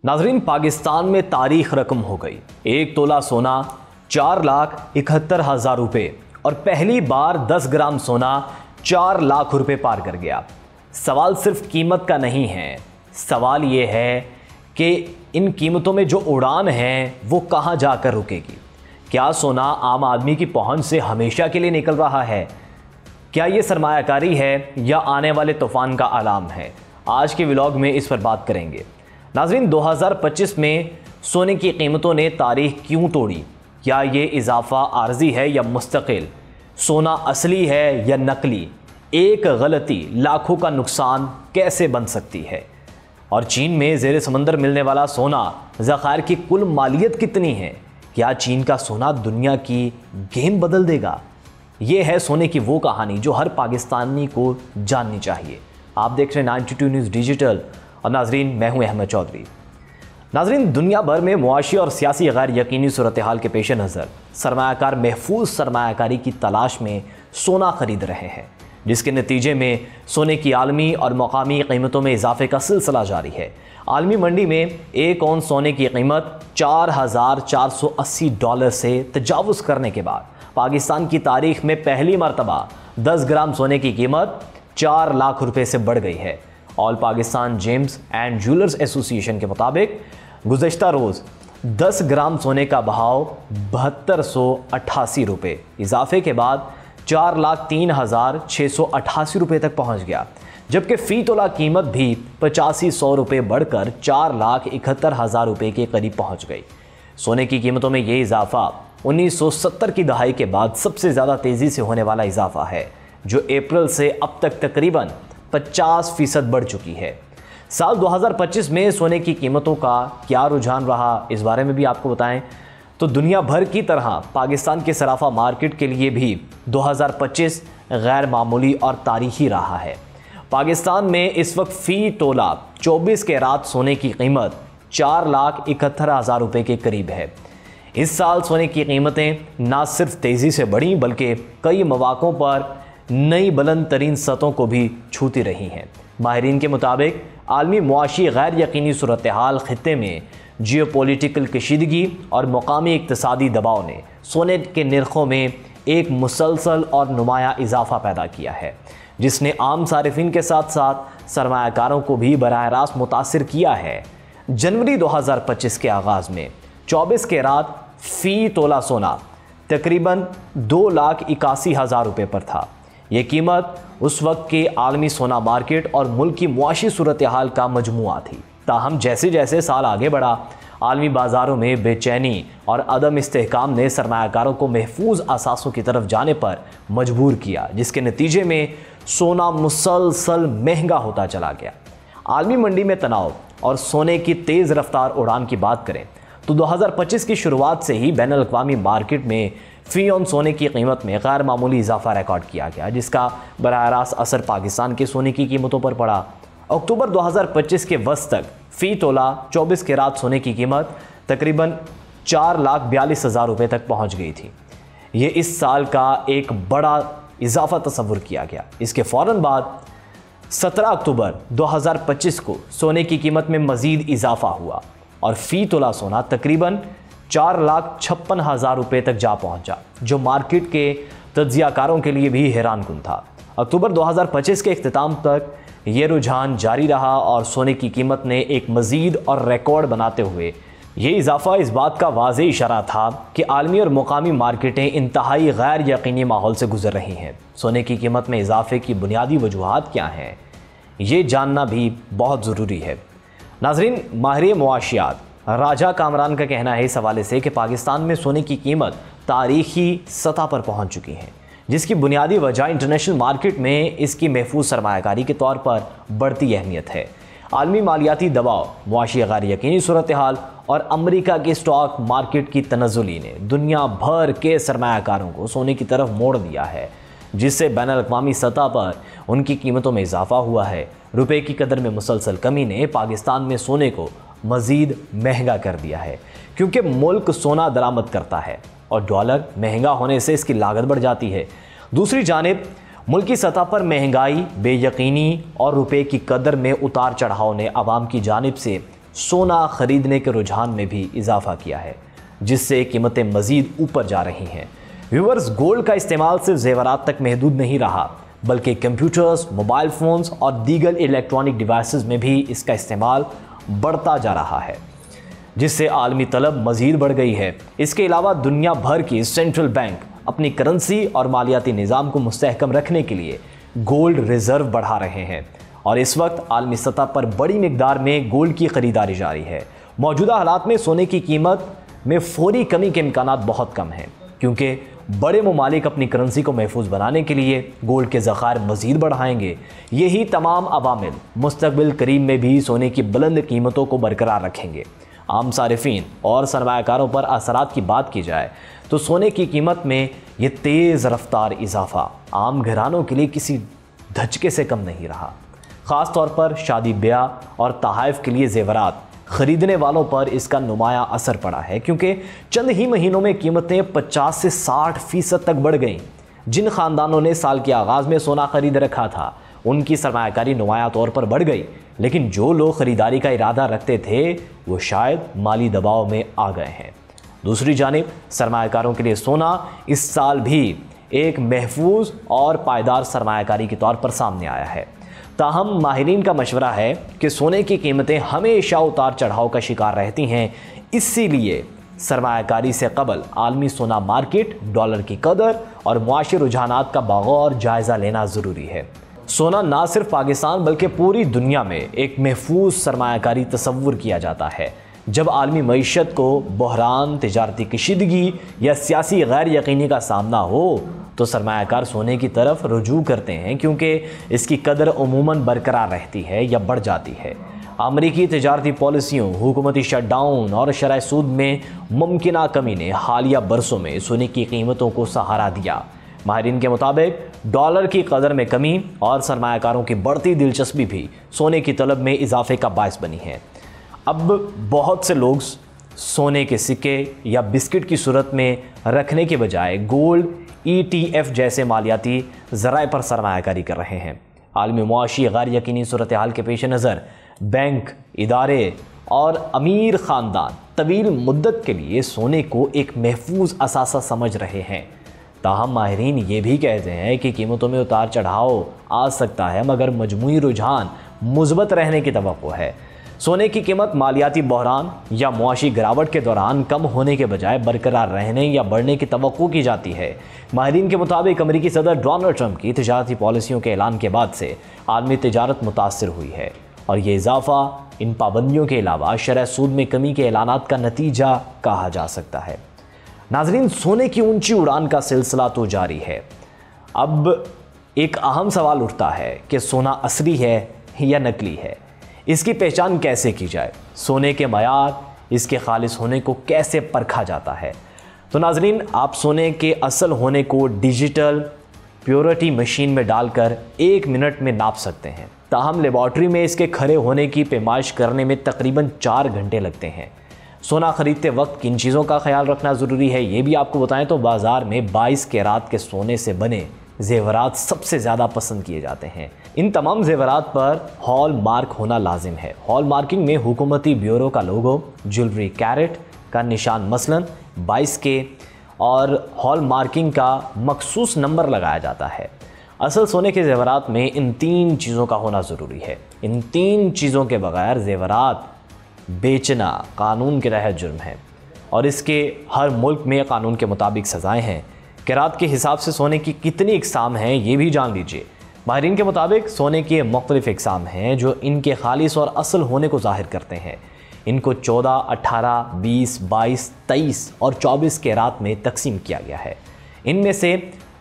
नाजरीन, पाकिस्तान में तारीख रकम हो गई। 1 तोला सोना 4,71,000 रुपये और पहली बार 10 ग्राम सोना 4 लाख रुपए पार कर गया। सवाल सिर्फ कीमत का नहीं है, सवाल ये है कि इन कीमतों में जो उड़ान है वो कहाँ जाकर रुकेगी। क्या सोना आम आदमी की पहुंच से हमेशा के लिए निकल रहा है? क्या ये सरमायाकारी है या आने वाले तूफान का अलार्म है? आज के व्लॉग में इस पर बात करेंगे। नाज़रीन, 2025 में सोने की कीमतों ने तारीख क्यों तोड़ी? क्या ये इजाफा आर्जी है या मुस्तकिल? सोना असली है या नकली? एक गलती लाखों का नुकसान कैसे बन सकती है? और चीन में ज़ेर समंदर मिलने वाला सोना ज़खायर की कुल मालियत कितनी है? क्या चीन का सोना दुनिया की गेम बदल देगा? ये है सोने की वो कहानी जो हर पाकिस्तानी को जाननी चाहिए। आप देख रहे हैं 92 न्यूज़ डिजिटल और नाजरीन, मैं हूं अहमद चौधरी। नाजरीन, दुनिया भर में मुआशी और सियासी गैर यकीनी सूरत हाल के पेश नज़र सरमायाकार महफूज सरमायाकारी की तलाश में सोना खरीद रहे हैं, जिसके नतीजे में सोने की आलमी और मकामी कीमतों में इजाफे का सिलसिला जारी है। आलमी मंडी में 1 औंस सोने की कीमत $4,480 से तजावुज़ करने के बाद पाकिस्तान की तारीख में पहली मरतबा 10 ग्राम सोने की कीमत 4 लाख रुपए से बढ़ गई है। All Pakistan James and jewellers association के मुताबिक गुज़श्ता रोज़ 10 ग्राम सोने का भाव 7288 रुपये इजाफे के बाद 4,03,688 रुपये तक पहुंच गया, जबकि फ़ी तोला कीमत भी 8500 रुपये बढ़कर 4,71,000 रुपये के करीब पहुंच गई। सोने की कीमतों में ये इजाफा 1970 की दहाई के बाद सबसे ज़्यादा तेज़ी से होने वाला इजाफा है, जो अप्रैल से अब तक तकरीबन 50% बढ़ चुकी है। साल 2025 में सोने की कीमतों का क्या रुझान रहा, इस बारे में भी आपको बताएं तो दुनिया भर की तरह पाकिस्तान के सराफा मार्केट के लिए भी 2025 गैर मामूली और तारीखी रहा है। पाकिस्तान में इस वक्त फ़ी तोला 24 कैरात सोने की कीमत 4,71,000 रुपये के करीब है। इस साल सोने की कीमतें ना सिर्फ तेज़ी से बढ़ी बल्कि कई मौक़ों पर नई बुलंद तरीन सतहों को भी छूती रही हैं। माहिरीन के मुताबिक आलमी मुआशी गैर यकीनी सूरत हाल, खित्ते में जियोपॉलिटिकल कशीदगी और मकामी इक़्तिसादी दबाव ने सोने के नरखों में एक मुसलसल और नुमाया इजाफा पैदा किया है, जिसने आम सारिफिन के साथ साथ सरमायाकारों को भी बराह रास्त मुतासिर किया है। जनवरी 2025 के आगाज़ में 24 कैरात फ़ी तोला सोना तकरीबन 2,81,000 रुपये पर था। ये कीमत उस वक्त के आलमी सोना मार्केट और मुल्क की मुआशी सूरत हाल का मजमुआ थी। ताहम जैसे जैसे साल आगे बढ़ा, आलमी बाज़ारों में बेचैनी और अदम इस्तेहकाम ने सरमायाकारों को महफूज असासों की तरफ जाने पर मजबूर किया, जिसके नतीजे में सोना मुसलसल महंगा होता चला गया। आलमी मंडी में तनाव और सोने की तेज़ रफ्तार उड़ान की बात करें तो 2025 की शुरुआत से ही बैनुल अक़वामी मार्केट में फ़ी औंस सोने की कीमत में गैर मामूली इजाफा रिकॉर्ड किया गया, जिसका बराह रास्त असर पाकिस्तान की सोने की कीमतों पर पड़ा। अक्टूबर 2025 के वस्त तक फ़ी तोला 24 कैरात सोने की कीमत तकरीबन 4,42,000 रुपये तक पहुंच गई थी। ये इस साल का एक बड़ा इजाफा तस्वुर किया गया। इसके फ़ौरन बाद 17 अक्टूबर 2025 को सोने की कीमत में मज़ीद इजाफा हुआ और फ़ी तोला सोना तकरीबन 4,56,000 रुपये तक जा पहुंचा, जो मार्केट के तज्ज़ियाकारों के लिए भी हैरान कुन था। अक्टूबर 2025 के इख्तिताम तक ये रुझान जारी रहा और सोने की कीमत ने एक मज़ीद और रिकॉर्ड बनाते हुए ये इजाफा इस बात का वाज़ेह इशारा था कि आलमी और मुकामी मार्केटें इंतहाई गैर यकीनी माहौल से गुजर रही हैं। सोने की कीमत में इजाफे की बुनियादी वजूहात क्या हैं, ये जानना भी बहुत ज़रूरी है। नाज़रीन, माहिर मुआशियात राजा कामरान का कहना है इस हवाले से कि पाकिस्तान में सोने की कीमत तारीखी सतह पर पहुंच चुकी है, जिसकी बुनियादी वजह इंटरनेशनल मार्केट में इसकी महफूज सरमायाकारी के तौर पर बढ़ती अहमियत है। आलमी मालियाती दबाव, मुआशी गैर यकीनी सूरत हाल और अमरीका के स्टॉक मार्केट की तनज़्ज़ुली ने दुनिया भर के सरमायाकारों को सोने की तरफ मोड़ दिया है, जिससे बैनुल अक़वामी सतह पर उनकी कीमतों में इजाफा हुआ है। रुपए की कदर में मुसलसल कमी ने पाकिस्तान में सोने को मज़ीद महंगा कर दिया है, क्योंकि मुल्क सोना दरामद करता है और डॉलर महंगा होने से इसकी लागत बढ़ जाती है। दूसरी जानिब मुल्की सतह पर महंगाई, बेयकीनी और रुपए की कदर में उतार चढ़ाव ने आवाम की जानिब से सोना खरीदने के रुझान में भी इजाफा किया है, जिससे कीमतें मजीद ऊपर जा रही हैं। व्यूअर्स, गोल्ड का इस्तेमाल सिर्फ जेवरात तक महदूद नहीं रहा, बल्कि कंप्यूटर्स, मोबाइल फ़ोन्स और दीगर इलेक्ट्रॉनिक डिवाइसेस में भी इसका इस्तेमाल बढ़ता जा रहा है, जिससे आलमी तलब मजीद बढ़ गई है। इसके अलावा दुनिया भर की सेंट्रल बैंक अपनी करेंसी और मालियाती निज़ाम को मुस्तहकम रखने के लिए गोल्ड रिज़र्व बढ़ा रहे हैं और इस वक्त आलमी सतह पर बड़ी मिकदार में गोल्ड की ख़रीदारी जारी है। मौजूदा हालात में सोने की कीमत में फौरी कमी के इम्कानात बहुत कम हैं, क्योंकि बड़े ममालिक अपनी करेंसी को महफूज बनाने के लिए गोल्ड के ज़खायर मज़ीद बढ़ाएंगे। यही तमाम अवामिल मुस्तक़बिल करीब में भी सोने की बुलंद कीमतों को बरकरार रखेंगे। आम सारिफीन और सरमायाकारों पर असरात की बात की जाए तो सोने की कीमत में ये तेज़ रफ्तार इजाफा आम घरानों के लिए किसी धचके से कम नहीं रहा। ख़ास तौर पर शादी ब्याह और तहाइफ के लिए ज़ेवरात ख़रीदने वालों पर इसका नुमाया असर पड़ा है, क्योंकि चंद ही महीनों में कीमतें 50 से 60% तक बढ़ गईं। जिन ख़ानदानों ने साल के आगाज़ में सोना ख़रीद रखा था उनकी सरमायाकारी नुमाया तौर पर बढ़ गई, लेकिन जो लोग ख़रीदारी का इरादा रखते थे वो शायद माली दबाव में आ गए हैं। दूसरी जानिब सरमायाकारों के लिए सोना इस साल भी एक महफूज और पायदार सरमायाकारी के तौर पर सामने आया है। ताहम माहिरीन का मशवरा है कि सोने की कीमतें हमेशा उतार चढ़ाव का शिकार रहती हैं, इसीलिए सरमायाकारी से कबल आलमी सोना मार्केट, डॉलर की कदर और मुआशी रुझानात का बगौर जायज़ा लेना ज़रूरी है। सोना ना सिर्फ पाकिस्तान बल्कि पूरी दुनिया में एक महफूज सरमायाकारी तसव्वुर किया जाता है। जब आलमी मईशत को बहरान, तिजारती कशीदगी या सियासी गैर यकीनी का सामना हो तो सरमायाकार सोने की तरफ रुजू करते हैं, क्योंकि इसकी कदर उमूमन बरकरार रहती है या बढ़ जाती है। अमरीकी तिजारती पॉलिसियों, हुकूमती शटडाउन और शरह सूद में मुमकिना कमी ने हालिया बरसों में सोने की कीमतों को सहारा दिया। माहिरीन के मुताबिक डॉलर की कदर में कमी और सरमायाकारों की बढ़ती दिलचस्पी भी सोने की तलब में इजाफे का बायस बनी है। अब बहुत से लोग सोने के सिक्के या बिस्किट की सूरत में रखने के बजाय गोल्ड, ETF जैसे मालियाती ज़राए पर सरमायाकारी कर रहे हैं। आलमी मुआशी गैर यकीनी सूरत हाल के पेश नज़र बैंक, इदारे और अमीर ख़ानदान तवील मुद्दत के लिए सोने को एक महफूज असासा समझ रहे हैं। ताहम माहिरीन ये भी कहते हैं कि कीमतों में उतार चढ़ाव आ सकता है, मगर मजमूई रुझान मुस्बत रहने की तवक्को है। सोने की कीमत मालियाती बहरान या मुआशी गिरावट के दौरान कम होने के बजाय बरकरार रहने या बढ़ने की तवक्को की जाती है। माहिरीन के मुताबिक अमेरिकी सदर डोनाल्ड ट्रंप की तिजारती पॉलिसियों के ऐलान के बाद से आलमी तिजारत मुतासर हुई है और ये इजाफा इन पाबंदियों के अलावा शरह सूद में कमी के ऐलानात का नतीजा कहा जा सकता है। नाजरीन, सोने की ऊंची उड़ान का सिलसिला तो जारी है। अब एक अहम सवाल उठता है कि सोना असली है या नकली है, इसकी पहचान कैसे की जाए, सोने के मयार, इसके खालिस होने को कैसे परखा जाता है। तो नाजरीन, आप सोने के असल होने को डिजिटल प्योरिटी मशीन में डालकर 1 मिनट में नाप सकते हैं। ताहम लेबॉर्ट्री में इसके खरे होने की पैमाइश करने में तकरीबन 4 घंटे लगते हैं। सोना ख़रीदते वक्त किन चीज़ों का ख्याल रखना ज़रूरी है ये भी आपको बताएं तो बाज़ार में 22 कैरात के सोने से बने ज़ेवरात सबसे ज़्यादा पसंद किए जाते हैं। इन तमाम ज़ेवरात पर हॉल मार्क होना लाजिम है। हॉल मार्किंग में हुकूमती ब्यूरो का लोगो, ज्वेलरी कैरेट का निशान मसलन 22K और हॉल मार्किंग का मखसूस नंबर लगाया जाता है। असल सोने के ज़ेवरात में इन 3 चीज़ों का होना ज़रूरी है। इन 3 चीज़ों के बगैर ज़ेवरात बेचना कानून के तहत जुर्म है और इसके हर मुल्क में कानून के मुताबिक सज़ाएँ हैं। कैरात के हिसाब से सोने की कितनी इकसाम हैं ये भी जान लीजिए। माहिरीन के मुताबिक सोने के मुख्तलिफ इकसाम हैं जो इनके खालिस और असल होने को ज़ाहिर करते हैं। इनको 14, 18, 20, 22, 23 और 24 कैरात में तकसीम किया गया है। इनमें से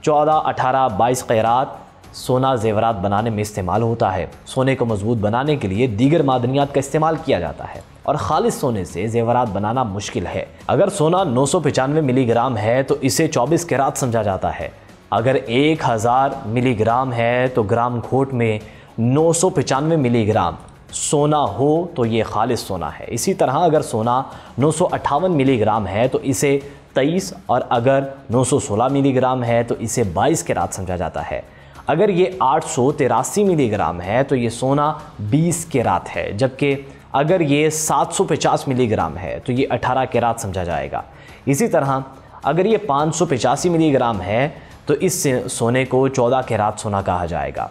14, 18, 22 कैरात सोना ज़ेवरात बनाने में इस्तेमाल होता है। सोने को मजबूत बनाने के लिए दीगर मादनियात का इस्तेमाल किया जाता है और खालिस सोने से ज़ेवरात बनाना मुश्किल है। अगर सोना 995 मिलीग्राम है तो इसे 24 कैरात समझा जाता है। अगर 1000 मिलीग्राम है तो ग्राम खोट में 995 मिलीग्राम सोना हो तो ये खालिस सोना है। इसी तरह अगर सोना 958 मिलीग्राम है तो इसे 23 और अगर 916 मिलीग्राम है तो इसे 22 कैरात समझा जाता है। अगर ये 883 मिलीग्राम है तो ये सोना 20 कैरात है, जबकि अगर ये 750 मिली ग्राम है तो ये 18 कैरात समझा जाएगा। इसी तरह अगर ये 585 मिली ग्राम है तो इस सोने को 14 कैरात सोना कहा जाएगा।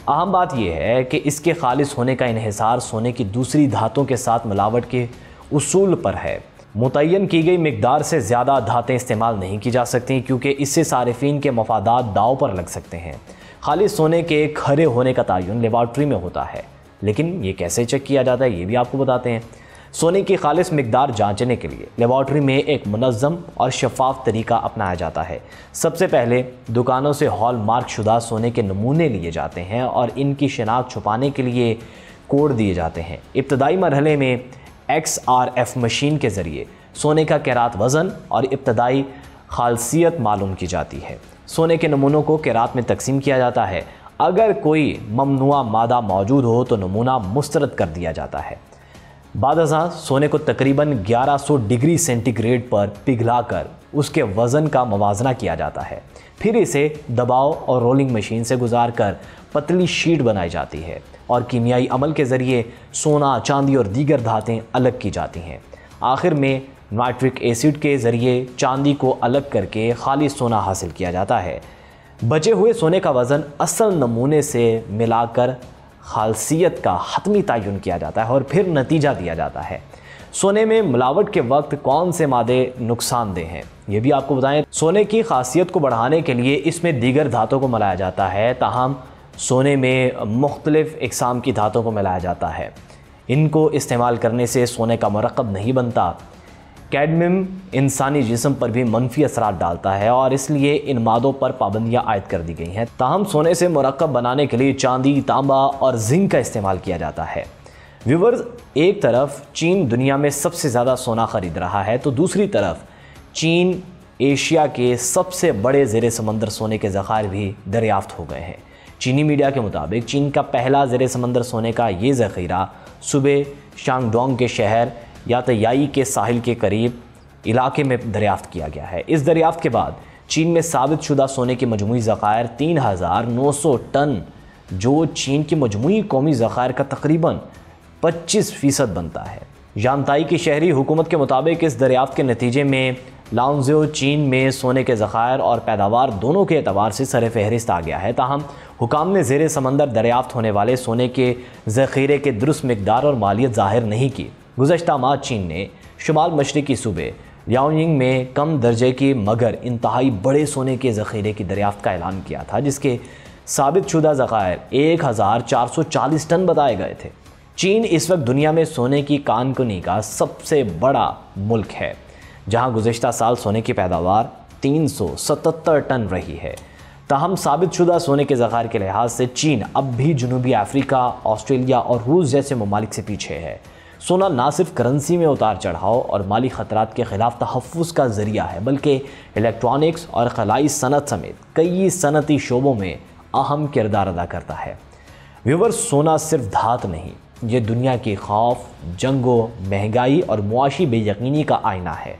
अहम बात यह है कि इसके खालिस होने का इन्हिसार सोने की दूसरी धातों के साथ मिलावट के उसूल पर है। मुतय्यन की गई मिकदार से ज़्यादा धातें इस्तेमाल नहीं की जा सकती क्योंकि इससे सारिफीन के मफादात दाव पर लग सकते हैं। खालिस सोने के खरे होने का तयन लेबॉर्ट्री में होता है, लेकिन ये कैसे चेक किया जाता है ये भी आपको बताते हैं। सोने की खालिस मिकदार जांचने के लिए लेबॉर्ट्री में एक मुनज़्ज़म और शफाफ तरीका अपनाया जाता है। सबसे पहले दुकानों से हॉल मार्क शुदा सोने के नमूने लिए जाते हैं और इनकी शिनाख्त छुपाने के लिए कोड दिए जाते हैं। इब्तदाई मरहले में XRF मशीन के ज़रिए सोने का कैरात वज़न और इब्तदाई खालसियत मालूम की जाती है। सोने के नमूनों को कैरात में तकसीम किया जाता है। अगर कोई ममनुआ मादा मौजूद हो तो नमूना मुस्तरद कर दिया जाता है। बादअज़ां सोने को तकरीबन 1100 डिग्री सेंटीग्रेड पर पिघलाकर उसके वज़न का मवाजना किया जाता है। फिर इसे दबाव और रोलिंग मशीन से गुजार कर पतली शीट बनाई जाती है और कीमियाई अमल के ज़रिए सोना, चांदी और दीगर धातें अलग की जाती हैं। आखिर में नाइट्रिक एसिड के ज़रिए चांदी को अलग करके खालिस सोना हासिल किया जाता है। बचे हुए सोने का वज़न असल नमूने से मिलाकर खालसियत का हतमी तयन किया जाता है और फिर नतीजा दिया जाता है। सोने में मिलावट के वक्त कौन से मादे नुकसानदेह हैं ये भी आपको बताएं। सोने की खासियत को बढ़ाने के लिए इसमें दीगर धातों को मिलाया जाता है, ताहम सोने में मुख्तलिफ इकसाम की धातों को मिलाया जाता है। इनको इस्तेमाल करने से सोने का मरकब नहीं बनता। कैडमियम इंसानी जिस्म पर भी मनफी असरात डालता है और इसलिए इन मादों पर पाबंदियाँ आयद कर दी गई हैं। ताहम सोने से मरकब बनाने के लिए चांदी, तांबा और जिंक का इस्तेमाल किया जाता है। व्यूवर्स, एक तरफ चीन दुनिया में सबसे ज़्यादा सोना ख़रीद रहा है तो दूसरी तरफ चीन एशिया के सबसे बड़े ज़ेर समंदर सोने के ज़खायर भी दरियाफ़्त हो गए हैं। चीनी मीडिया के मुताबिक चीन का पहला ज़ेर समंदर सोने का ये ज़ख़ीरा सुबह शांगडोंग के शहर यातयाई के साहिल के करीब इलाके में दरियाफ़्त किया गया है। इस दरियाफ़्त के बाद चीन में साबित शुदा सोने के मजमूई ज़ख़ायर 3900 टन, जो चीन की मजमूई कौमी ज़ख़ायर का तकरीबन 25% बनता है। यांताई की शहरी हुकूमत के मुताबिक इस दरियाफ़्त के नतीजे में लाओंज़ो चीन में सोने के ज़ख़ायर और पैदावार दोनों के एतबार से सर फहरिस्त आ गया है। ताहम हुकाम ने ज़ेर समंदर दरियाफ़्त होने वाले सोने के ज़ख़ीरे के दुरुस्त मिकदार और मालियत ज़ाहिर नहीं की। गुज़श्ता माह चीन ने शुमाल मशरक़ी सूबे लियाओनिंग में कम दर्जे की मगर इंतहाई बड़े सोने के ज़ख़ीरे की दरियाफ़्त का ऐलान किया था, जिसके साबित शुदा ज़ख़ायर 1440 टन बताए गए थे। चीन इस वक्त दुनिया में सोने की कानकुनी का सबसे बड़ा मुल्क है, जहां गुज़श्ता साल सोने की पैदावार 377 टन रही है। ताहम साबित शुदा सोने के ज़ख़ायर के लिहाज से चीन अब भी जनूबी अफ्रीका, ऑस्ट्रेलिया और रूस जैसे ममालिक से पीछे है। सोना ना सिर्फ करेंसी में उतार चढ़ाव और माली ख़तरात के ख़िलाफ़ तहफ़्फ़ुज़ का ज़रिया है, बल्कि इलेक्ट्रॉनिक्स और खलाई सनत समेत कई सनती शोबों में अहम किरदार अदा करता है। व्यूवर्स, सोना सिर्फ धात नहीं, ये दुनिया की खौफ, जंगों, महंगाई और मुआशी बेयकीनी का आईना है।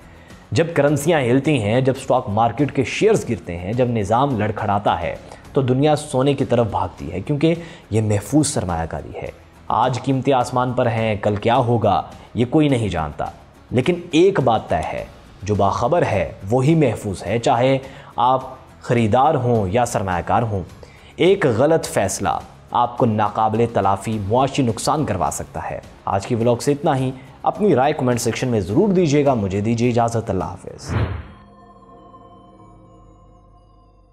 जब करेंसियाँ हिलती हैं, जब स्टॉक मार्केट के शेयर्स गिरते हैं, जब निज़ाम लड़खड़ाता है, तो दुनिया सोने की तरफ भागती है, क्योंकि ये महफूज सरमायाकारी है। आज कीमतें आसमान पर हैं, कल क्या होगा ये कोई नहीं जानता, लेकिन एक बात तय है, जो बाखबर है वही महफूज है, चाहे आप ख़रीदार हों या सरमायाकार हों। एक गलत फ़ैसला आपको नाकाबिले तलाफ़ी मुआशी नुकसान करवा सकता है। आज की व्लॉग से इतना ही। अपनी राय कमेंट सेक्शन में ज़रूर दीजिएगा। मुझे दीजिए इजाज़त। अल्लाह हाफ़िज़।